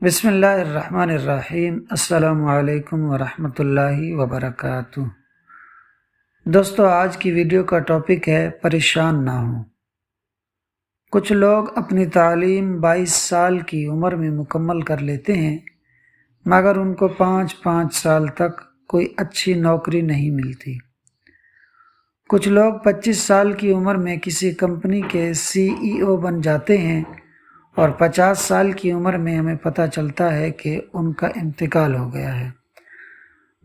بسم اللہ الرحمن الرحیم۔ السلام علیکم ورحمۃ اللہ وبرکاتہ۔ دوستو، آج کی ویڈیو کا ٹاپک ہے پریشان نہ ہوں۔ کچھ لوگ اپنی تعلیم 22 سال کی عمر میں مکمل کر لیتے ہیں، مگر ان کو 5 سال تک کوئی اچھی نوکری نہیں ملتی۔ کچھ لوگ 25 سال کی عمر میں کسی کمپنی کے CEO بن جاتے ہیں اور 50 سال کی عمر میں ہمیں پتہ چلتا ہے کہ ان کا انتقال ہو گیا ہے،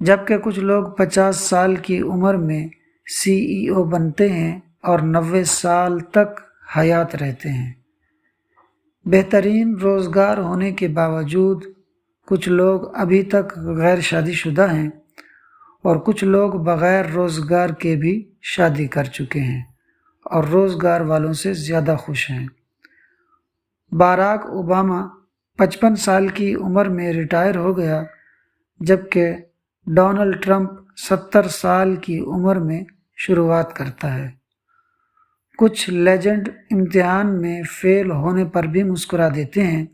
جبکہ کچھ لوگ 50 سال کی عمر میں CEO بنتے ہیں اور 90 سال تک حیات رہتے ہیں۔ بہترین روزگار ہونے کے باوجود کچھ لوگ ابھی تک غیر شادی شدہ ہیں اور کچھ لوگ بغیر روزگار کے بھی شادی کر چکے ہیں اور روزگار والوں سے زیادہ خوش ہیں۔ باراک اوباما 55 سال کی عمر میں ریٹائر ہو گیا، جبکہ ڈونلڈ ٹرمپ 70 سال کی عمر میں شروعات کرتا ہے۔ کچھ لیجنڈ امتحان میں فیل ہونے پر بھی مسکرا دیتے ہیں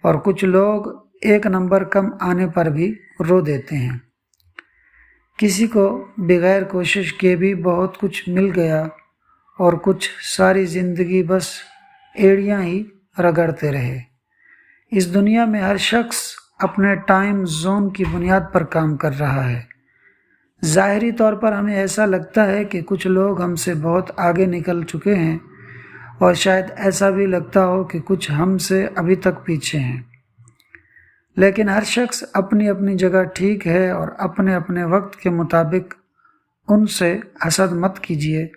اور کچھ لوگ 1 نمبر کم آنے پر بھی رو دیتے ہیں۔ کسی کو بغیر کوشش کے بھی بہت کچھ مل گیا اور کچھ ساری زندگی بس ایڑیاں ہی رگڑتے رہے۔ اس دنیا میں ہر شخص اپنے ٹائم زون کی بنیاد پر کام کر رہا ہے۔ ظاہری طور پر ہمیں ایسا لگتا ہے کہ کچھ لوگ ہم سے بہت آگے نکل چکے ہیں اور شاید ایسا بھی لگتا ہو کہ کچھ ہم سے ابھی تک پیچھے ہیں، لیکن ہر شخص اپنی اپنی جگہ ٹھیک ہے اور اپنے اپنے وقت کے مطابق ان سے حسد مت کیجیے،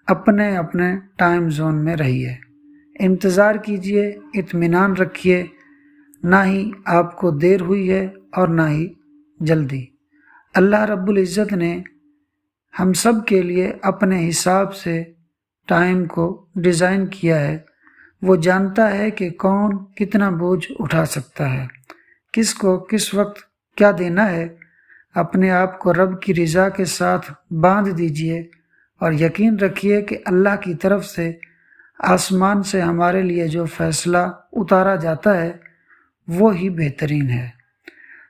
اپنے اپنے ٹائم زون میں رہیے، انتظار کیجیے، اطمینان رکھیے، نہ ہی آپ کو دیر ہوئی ہے اور نہ ہی جلدی۔ اللہ رب العزت نے ہم سب کے لیے اپنے حساب سے ٹائم کو ڈیزائن کیا ہے۔ وہ جانتا ہے کہ کون کتنا بوجھ اٹھا سکتا ہے، کس کو کس وقت کیا دینا ہے۔ اپنے آپ کو رب کی رضا کے ساتھ باندھ دیجیے اور یقین رکھیے کہ اللہ کی طرف سے آسمان سے ہمارے لیے جو فیصلہ اتارا جاتا ہے وہ ہی بہترین ہے۔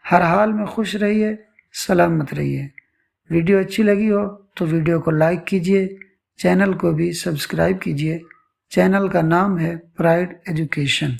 ہر حال میں خوش رہیے، سلامت رہیے۔ ویڈیو اچھی لگی ہو تو ویڈیو کو لائک کیجیے، چینل کو بھی سبسکرائب کیجیے۔ چینل کا نام ہے پرائڈ ایجوکیشن۔